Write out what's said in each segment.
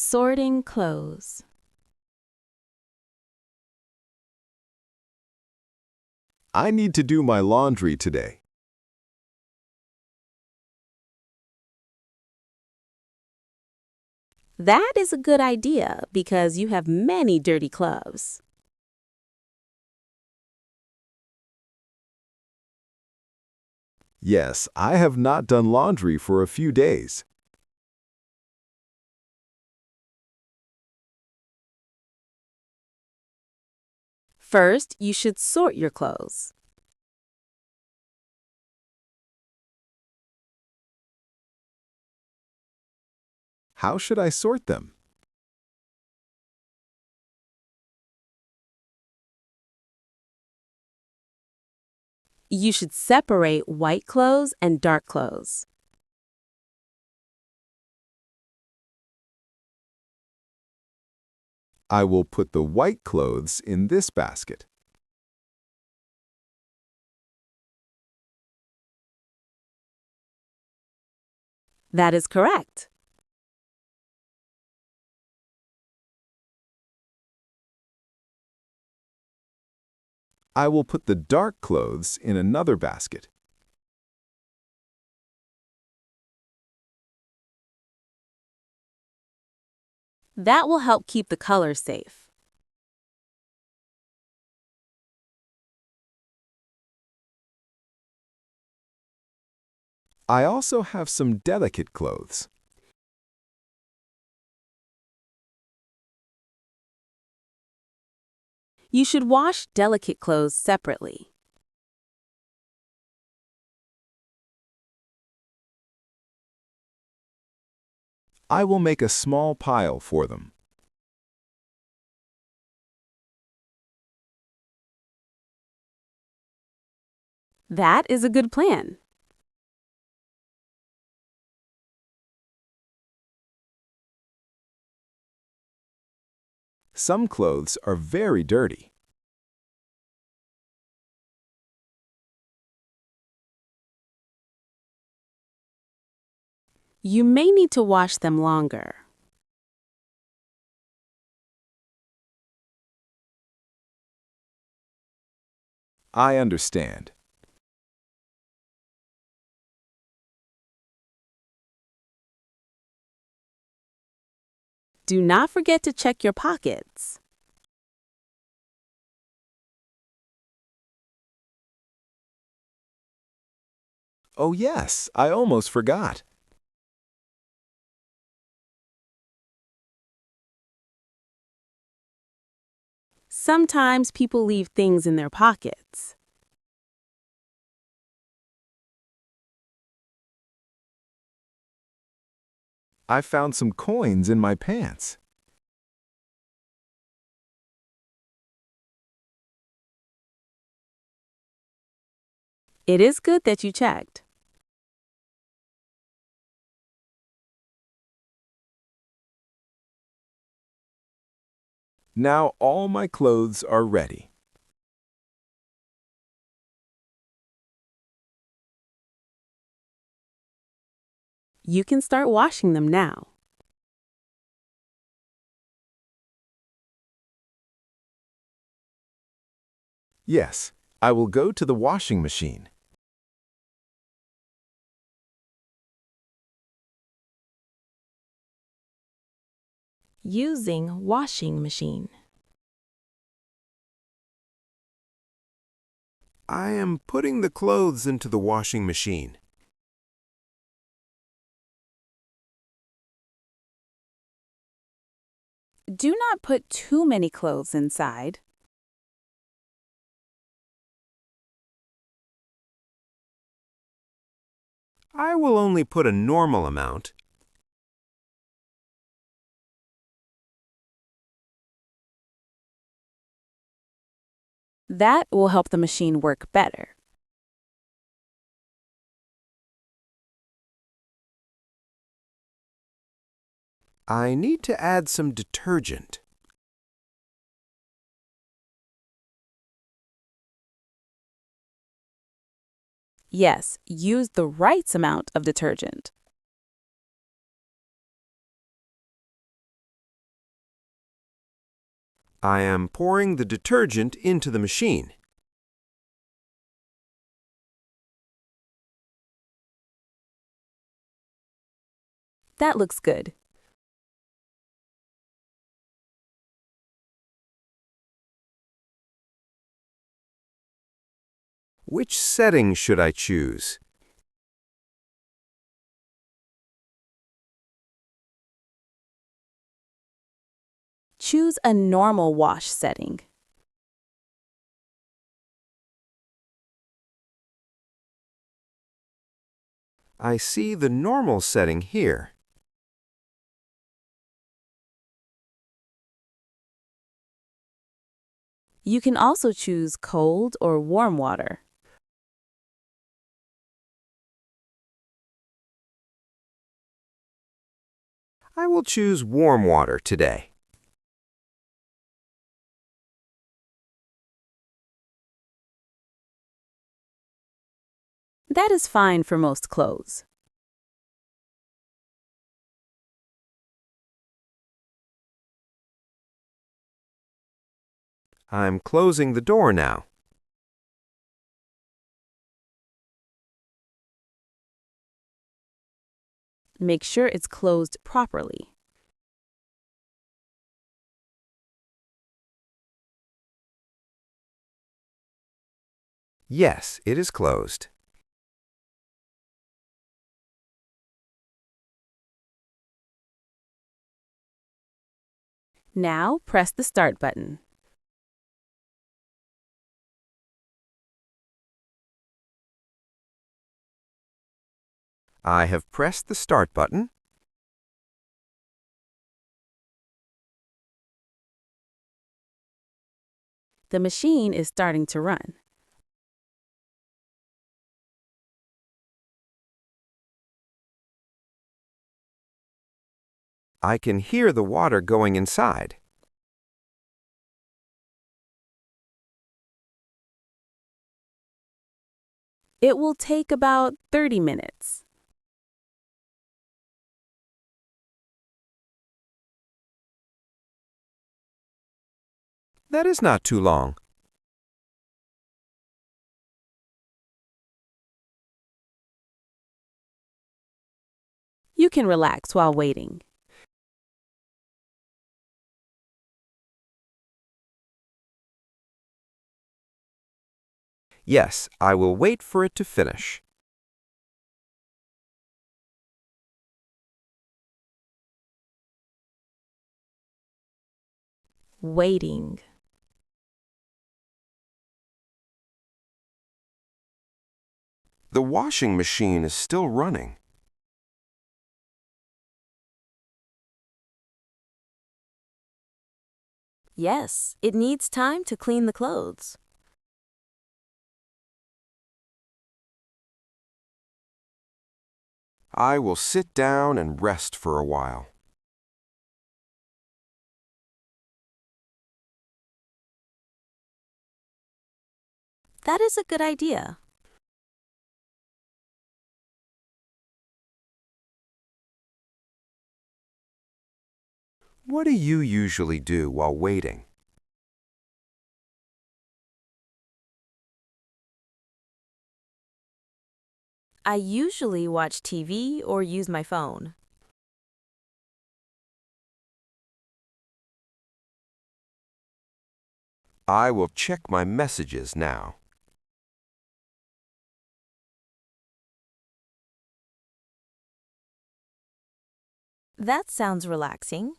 Sorting clothes. I need to do my laundry today. That is a good idea because you have many dirty clothes. Yes, I have not done laundry for a few days. First, you should sort your clothes. How should I sort them? You should separate white clothes and dark clothes. I will put the white clothes in this basket. That is correct. I will put the dark clothes in another basket. That will help keep the colors safe. I also have some delicate clothes. You should wash delicate clothes separately. I will make a small pile for them. That is a good plan. Some clothes are very dirty. You may need to wash them longer. I understand. Do not forget to check your pockets. Oh yes, I almost forgot. Sometimes people leave things in their pockets. I found some coins in my pants. It is good that you checked. Now all my clothes are ready. You can start washing them now. Yes, I will go to the washing machine. Using washing machine. I am putting the clothes into the washing machine. Do not put too many clothes inside. I will only put a normal amount. That will help the machine work better. I need to add some detergent. Yes, use the right amount of detergent. I am pouring the detergent into the machine. That looks good. Which setting should I choose? Choose a normal wash setting. I see the normal setting here. You can also choose cold or warm water. I will choose warm water today. That is fine for most clothes. I'm closing the door now. Make sure it's closed properly. Yes, it is closed. Now press the start button. I have pressed the start button. The machine is starting to run. I can hear the water going inside. It will take about 30 minutes. That is not too long. You can relax while waiting. Yes, I will wait for it to finish. Waiting. The washing machine is still running. Yes, it needs time to clean the clothes. I will sit down and rest for a while. That is a good idea. What do you usually do while waiting? I usually watch TV or use my phone. I will check my messages now. That sounds relaxing.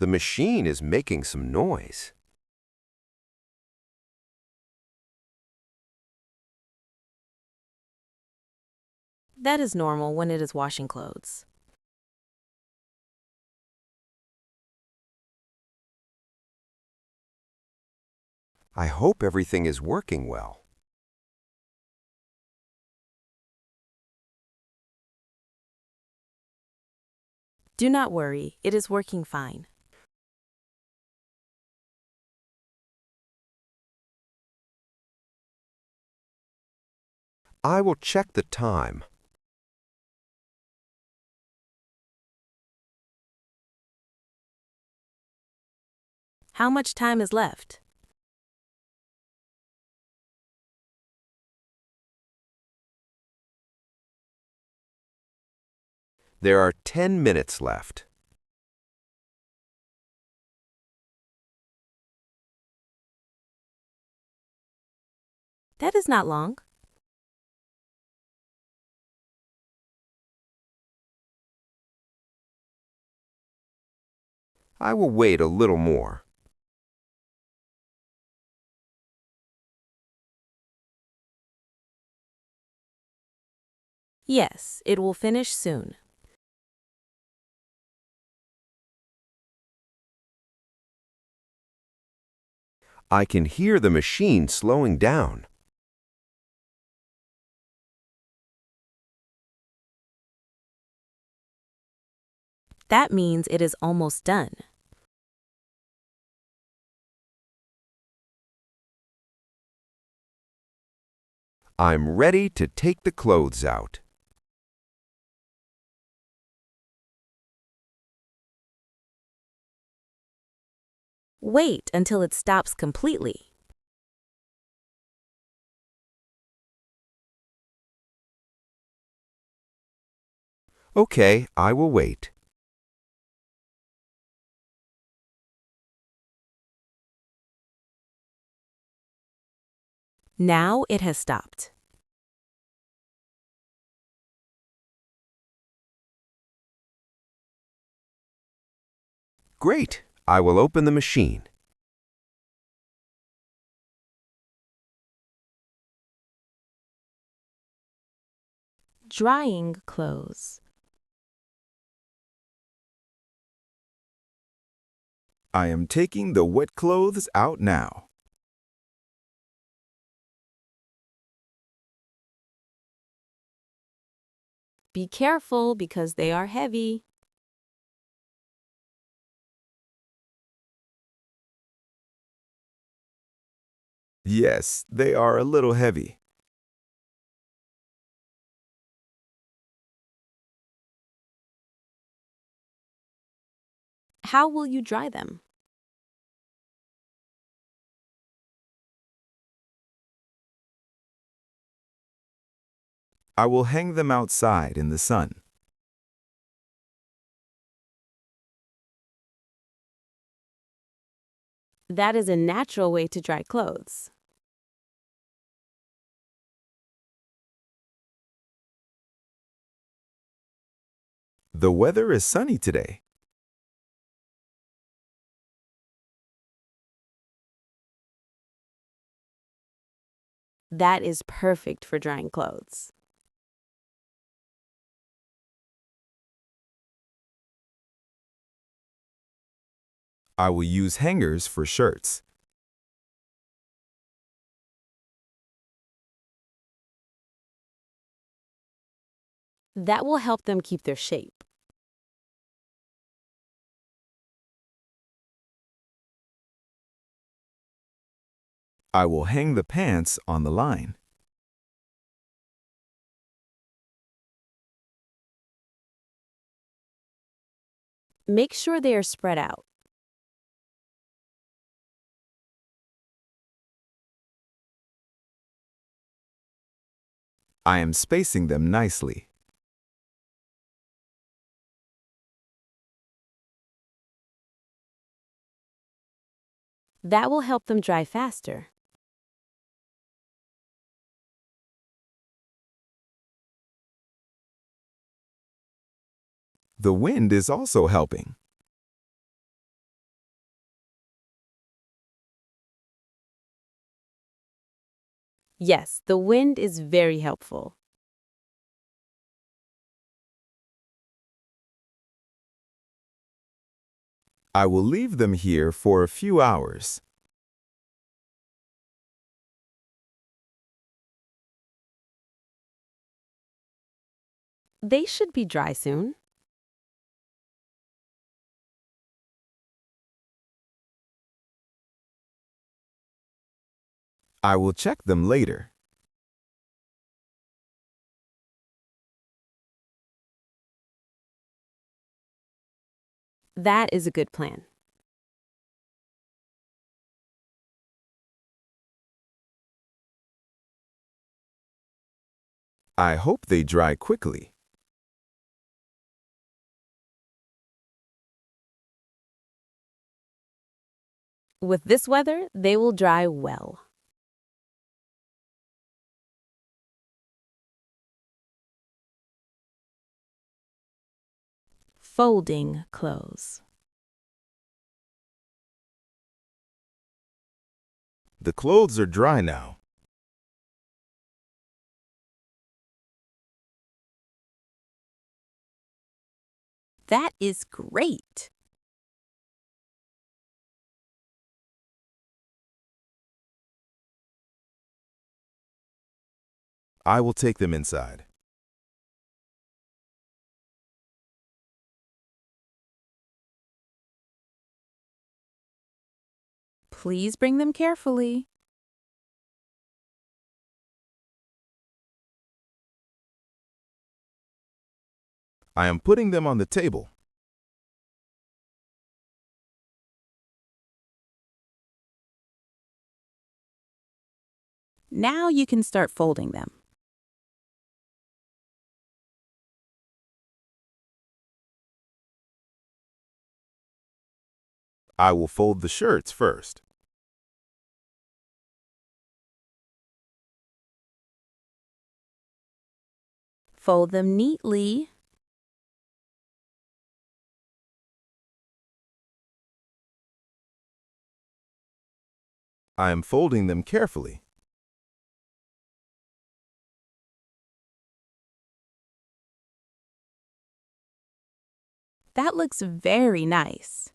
The machine is making some noise. That is normal when it is washing clothes. I hope everything is working well. Do not worry, it is working fine. I will check the time. How much time is left? There are 10 minutes left. That is not long. I will wait a little more. Yes, it will finish soon. I can hear the machine slowing down. That means it is almost done. I'm ready to take the clothes out. Wait until it stops completely. Okay, I will wait. Now it has stopped. Great. I will open the machine. Drying clothes. I am taking the wet clothes out now. Be careful because they are heavy. Yes, they are a little heavy. How will you dry them? I will hang them outside in the sun. That is a natural way to dry clothes. The weather is sunny today. That is perfect for drying clothes. I will use hangers for shirts. That will help them keep their shape. I will hang the pants on the line. Make sure they are spread out. I am spacing them nicely. That will help them dry faster. The wind is also helping. Yes, the wind is very helpful. I will leave them here for a few hours. They should be dry soon. I will check them later. That is a good plan. I hope they dry quickly. With this weather, they will dry well. Folding clothes. The clothes are dry now. That is great. I will take them inside. Please bring them carefully. I am putting them on the table. Now you can start folding them. I will fold the shirts first. Fold them neatly. I am folding them carefully. That looks very nice.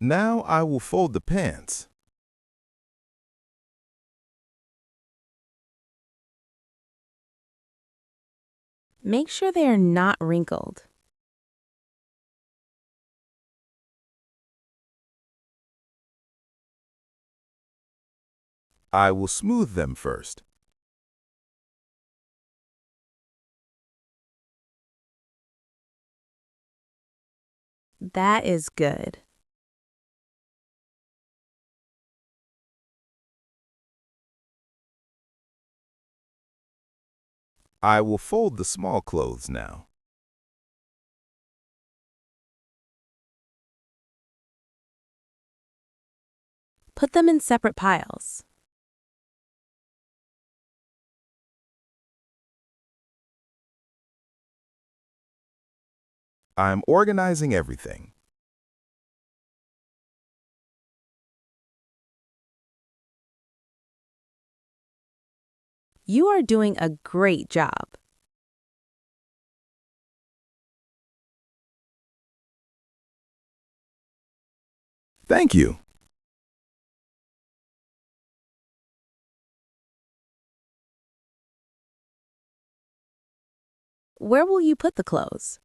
Now I will fold the pants. Make sure they are not wrinkled. I will smooth them first. That is good. I will fold the small clothes now. Put them in separate piles. I am organizing everything. You are doing a great job. Thank you. Where will you put the clothes?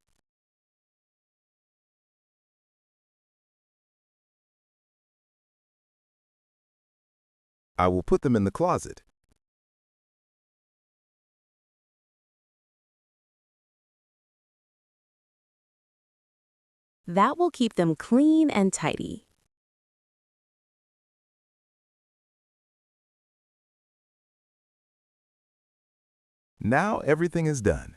I will put them in the closet. That will keep them clean and tidy. Now everything is done.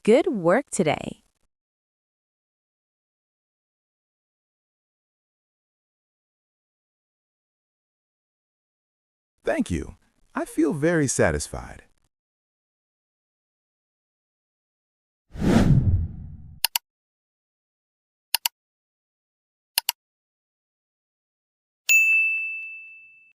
Good work today. Thank you. I feel very satisfied.